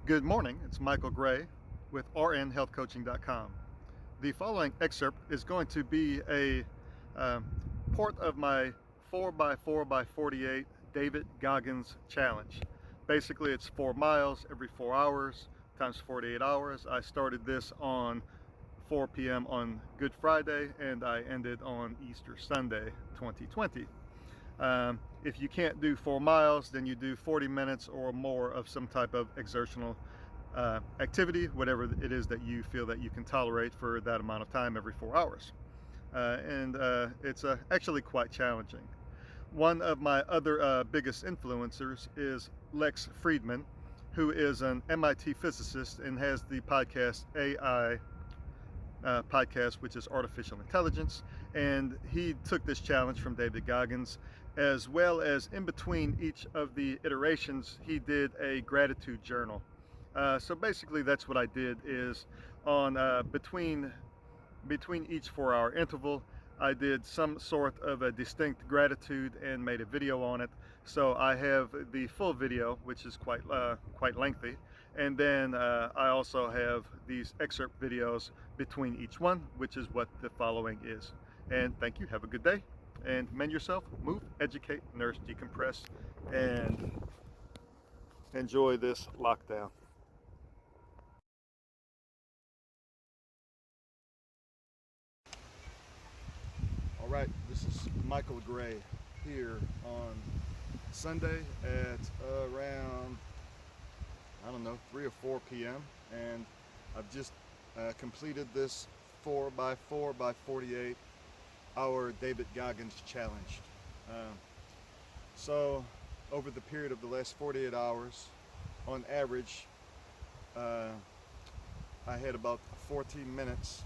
Good morning, it's Michael Gray with rnhealthcoaching.com. The following excerpt is going to be a part of my 4x4x48 David Goggins challenge. Basically, it's 4 miles every 4 hours times 48 hours. I started this on 4 p.m. on Good Friday and I ended on Easter Sunday 2020. If you can't do 4 miles, then you do 40 minutes or more of some type of exertional activity, whatever it is that you feel that you can tolerate for that amount of time every 4 hours. It's actually quite challenging. One of my other biggest influencers is Lex Fridman, who is an MIT physicist and has the podcast AI podcast, which is artificial intelligence, and he took this challenge from David Goggins, as well as in between each of the iterations he did a gratitude journal. So basically that's what I did, is on between each 4 hour interval I did some sort of a distinct gratitude and made a video on it. So I have the full video, which is quite lengthy, and then I also have these excerpt videos between each one, which is what the following is. And thank you, have a good day, and mend yourself, move, educate, nurse, decompress, and enjoy this lockdown. All right, this is Michael Gray here on Sunday at around, I don't know, 3 or 4 p.m. and I've just completed this 4x4x48 hour David Goggins challenge. So over the period of the last 48 hours, on average, I had about 14 minutes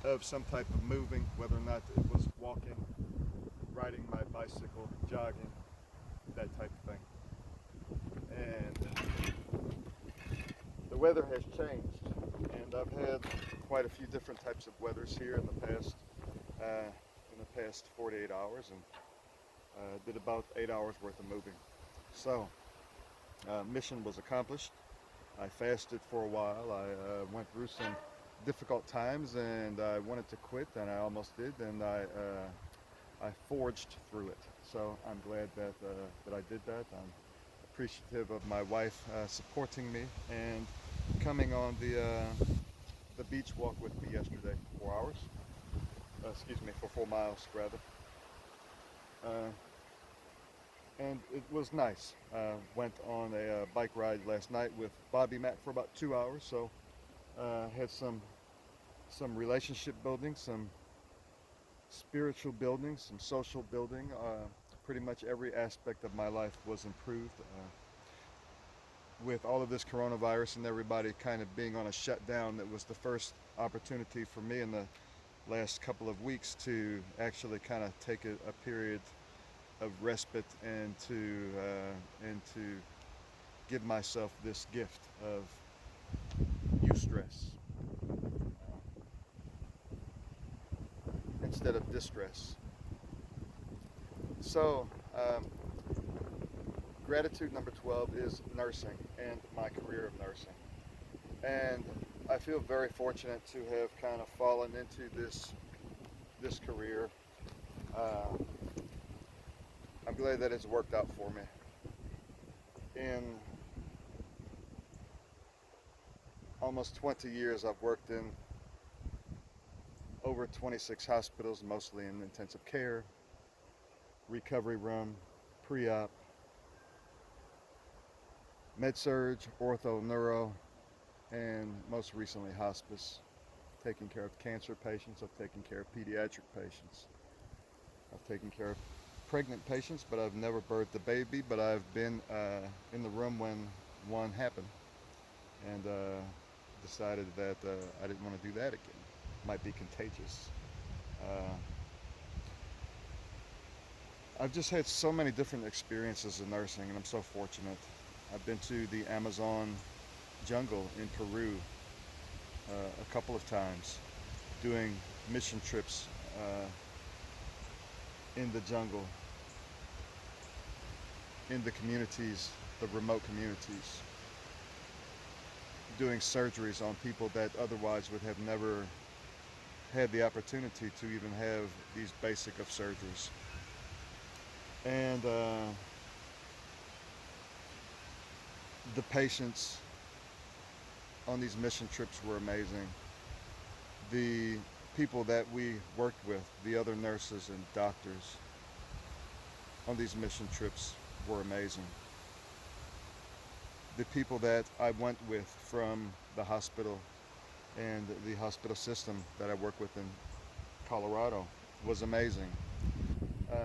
of some type of moving, whether or not it was walking, riding my bicycle, jogging, that type of thing. And the weather has changed, and I've had quite a few different types of weathers here in the past 48 hours, and did about 8 hours worth of moving. So mission was accomplished. I fasted for a while. I went through some difficult times and I wanted to quit, and I almost did, and I forged through it. So I'm glad that I did that. I'm appreciative of my wife supporting me and coming on the beach walk with me yesterday for 4 hours. For 4 miles rather. And it was nice. Went on a bike ride last night with Bobby Mack for about 2 hours. So had some relationship building, some spiritual building, some social building. Pretty much every aspect of my life was improved. With all of this coronavirus and everybody kind of being on a shutdown, that was the first opportunity for me in the last couple of weeks to actually kind of take a period of respite and to give myself this gift of eustress instead of distress. So gratitude number 12 is nursing and my career of nursing. And I feel very fortunate to have kind of fallen into this career. I'm glad that it's worked out for me. In almost 20 years, I've worked in over 26 hospitals, mostly in intensive care, recovery room, pre-op, med-surg, ortho, neuro, and most recently hospice, taking care of cancer patients. I've taken care of pediatric patients. I've taken care of pregnant patients, but I've never birthed a baby, but I've been in the room when one happened, and decided that I didn't want to do that again. It might be contagious. I've just had so many different experiences in nursing, and I'm so fortunate. I've been to the Amazon jungle in Peru a couple of times, doing mission trips in the jungle, in the communities, the remote communities. doing surgeries on people that otherwise would have never had the opportunity to even have these basic of surgeries. And the patients on these mission trips were amazing. The people that we worked with, the other nurses and doctors on these mission trips were amazing. The people that I went with from the hospital and the hospital system that I work with in Colorado was amazing. Uh,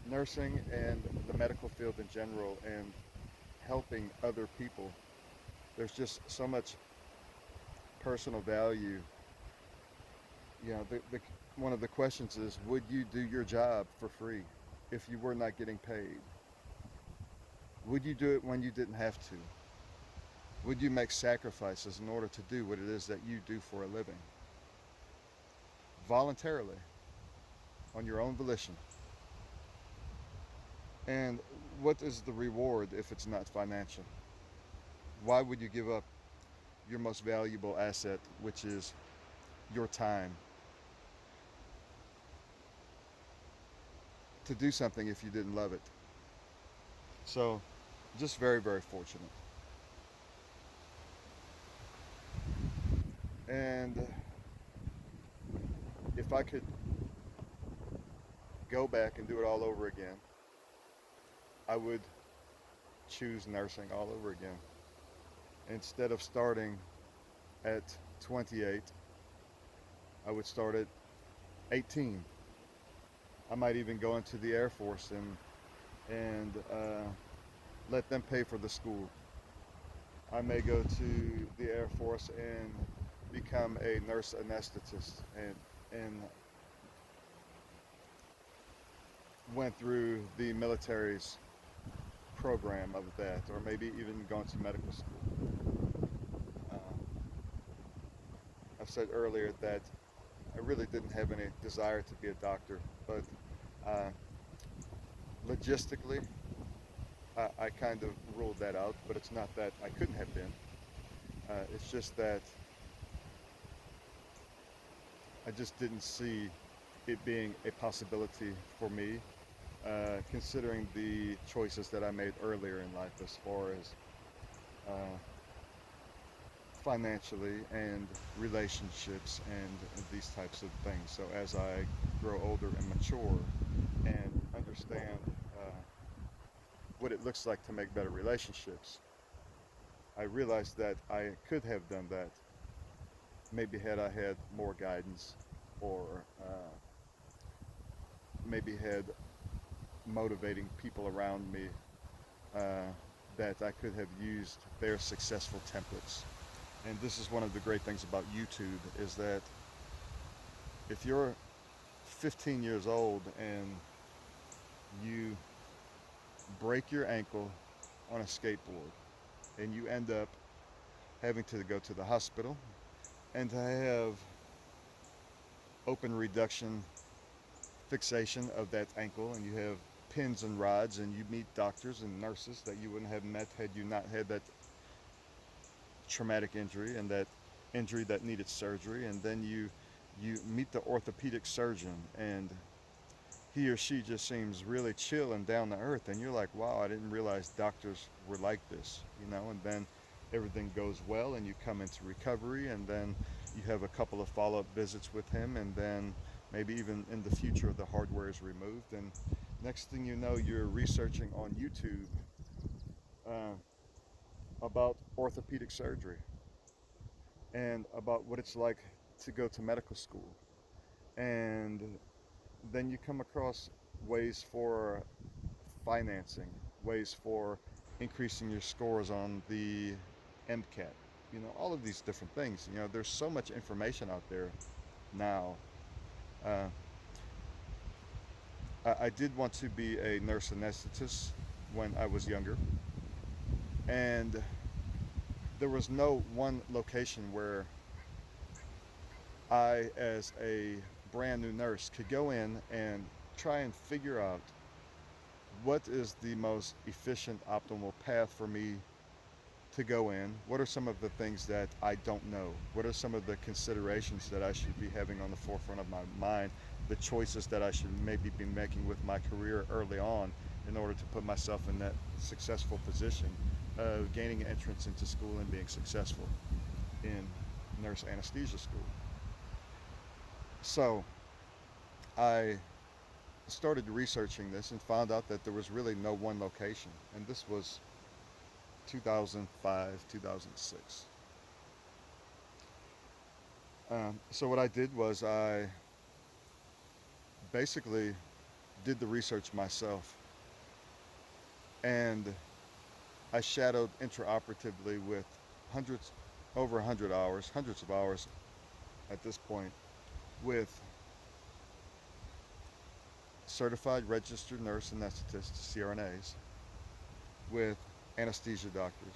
Nursing and the medical field in general and helping other people, there's just so much personal value. You know, one of the questions is, would you do your job for free if you were not getting paid? Would you do it when you didn't have to? Would you make sacrifices in order to do what it is that you do for a living? Voluntarily, on your own volition. And what is the reward if it's not financial? Why would you give up your most valuable asset, which is your time, to do something if you didn't love it? So, just very, very fortunate. And if I could go back and do it all over again, I would choose nursing all over again. Instead of starting at 28, I would start at 18. I might even go into the Air Force and let them pay for the school. I may go to the Air Force and become a nurse anesthetist and went through the military's program of that, or maybe even gone to medical school. I've said earlier that I really didn't have any desire to be a doctor, but logistically, I kind of ruled that out, but it's not that I couldn't have been. It's just that I just didn't see it being a possibility for me, considering the choices that I made earlier in life as far as financially and relationships and these types of things. So as I grow older and mature and understand what it looks like to make better relationships, I realized that I could have done that maybe had I had more guidance, or maybe had motivating people around me that I could have used their successful templates. And this is one of the great things about YouTube, is that if you're 15 years old and you break your ankle on a skateboard and you end up having to go to the hospital and to have open reduction fixation of that ankle, and you have pins and rods, and you meet doctors and nurses that you wouldn't have met had you not had that traumatic injury and that injury that needed surgery, and then you meet the orthopedic surgeon and he or she just seems really chill and down to earth, and you're like, wow, I didn't realize doctors were like this, you know. And then everything goes well and you come into recovery, and then you have a couple of follow-up visits with him, and then maybe even in the future the hardware is removed, and next thing you know you're researching on YouTube about orthopedic surgery and about what it's like to go to medical school. And then you come across ways for financing, ways for increasing your scores on the MCAT, you know, all of these different things. You know, there's so much information out there now. Uh, I did want to be a nurse anesthetist when I was younger, and there was no one location where I, as a brand new nurse, could go in and try and figure out what is the most efficient, optimal path for me to go in? What are some of the things that I don't know? What are some of the considerations that I should be having on the forefront of my mind? The choices that I should maybe be making with my career early on in order to put myself in that successful position of gaining entrance into school and being successful in nurse anesthesia school. So I started researching this and found out that there was really no one location, and this was 2005, 2006. So what I did was I basically did the research myself, and I shadowed intraoperatively with hundreds, over 100 hours, hundreds of hours at this point, with certified registered nurse anesthetists, CRNAs, with anesthesia doctors,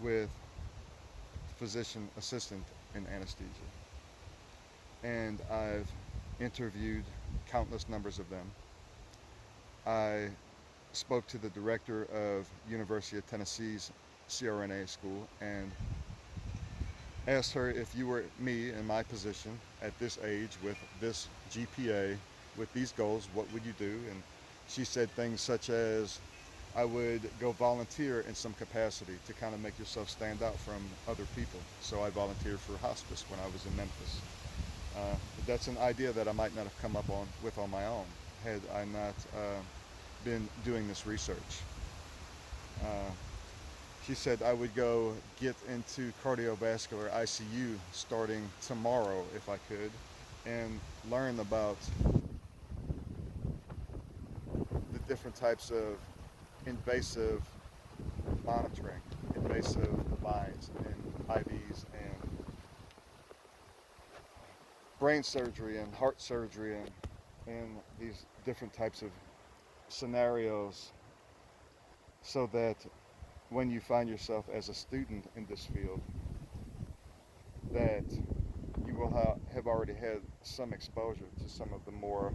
with physician assistant in anesthesia. And I've interviewed countless numbers of them. I spoke to the director of University of Tennessee's CRNA school and asked her, if you were me in my position at this age with this GPA, with these goals, what would you do? And she said things such as, I would go volunteer in some capacity to kind of make yourself stand out from other people. So I volunteered for hospice when I was in Memphis. That's an idea that I might not have come up with on my own had I not been doing this research. She said I would go get into cardiovascular ICU starting tomorrow if I could, and learn about the different types of invasive monitoring, invasive lines and IVs and brain surgery and heart surgery and these different types of scenarios, so that when you find yourself as a student in this field, that you will have already had some exposure to some of the more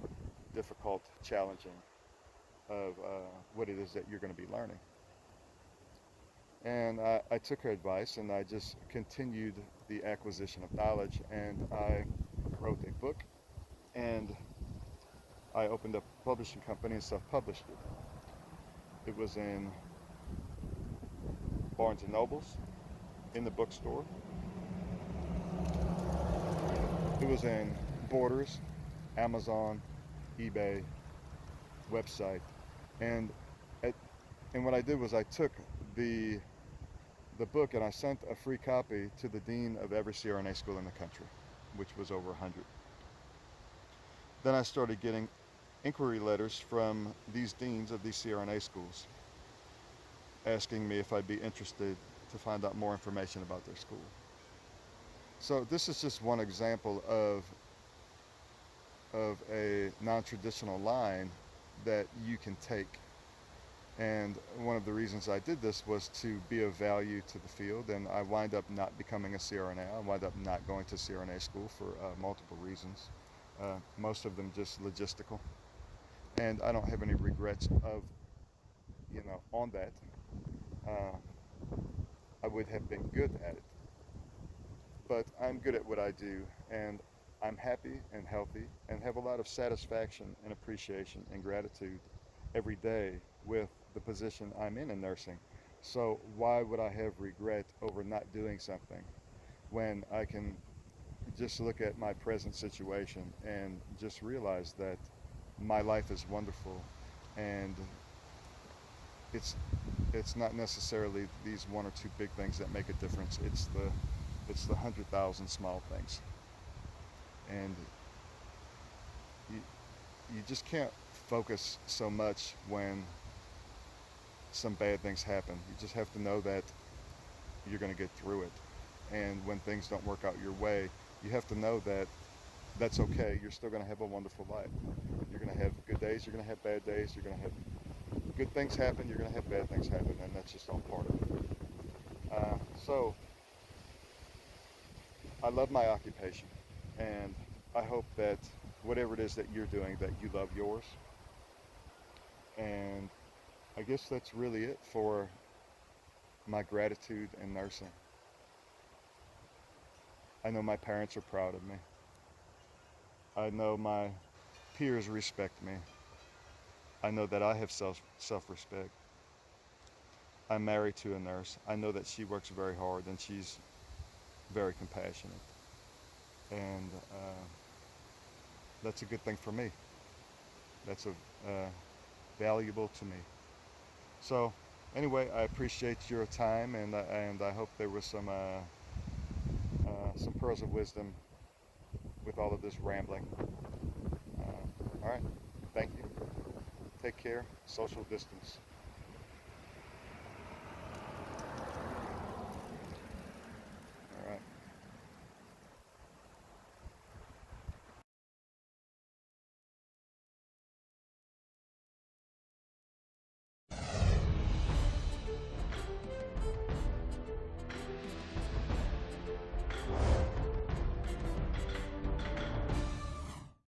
difficult, challenging of what it is that you're going to be learning. And I took her advice and I just continued the acquisition of knowledge, and I wrote a book and I opened up a publishing company and self-published it. It was in Barnes and Nobles, in the bookstore. It was in Borders, Amazon, eBay, website, and what I did was I took the book and I sent a free copy to the dean of every CRNA school in the country, which was over 100. Then I started getting inquiry letters from these deans of these CRNA schools asking me if I'd be interested to find out more information about their school. So this is just one example of a non-traditional line that you can take. And one of the reasons I did this was to be of value to the field, and I wind up not becoming a CRNA. I wind up not going to CRNA school for multiple reasons, most of them just logistical. And I don't have any regrets of, on that. I would have been good at it. But I'm good at what I do, and I'm happy and healthy and have a lot of satisfaction and appreciation and gratitude every day with the position I'm in nursing. So why would I have regret over not doing something when I can just look at my present situation and just realize that my life is wonderful, and it's not necessarily these one or two big things that make a difference. It's the 100,000 small things, and you just can't focus so much when some bad things happen. You just have to know that you're going to get through it, and when things don't work out your way, you have to know that that's okay. You're still going to have a wonderful life. You're going to have good days, you're going to have bad days, you're going to have good things happen, you're going to have bad things happen, and that's just all part of it. So I love my occupation, and I hope that whatever it is that you're doing, that you love yours. And I guess that's really it for my gratitude in nursing. I know my parents are proud of me. I know my peers respect me. I know that I have self-respect. I'm married to a nurse. I know that she works very hard and she's very compassionate. And that's a good thing for me. That's valuable to me. So anyway, I appreciate your time, and I hope there was some pearls of wisdom with all of this rambling. All right, thank you. Take care. Social distance.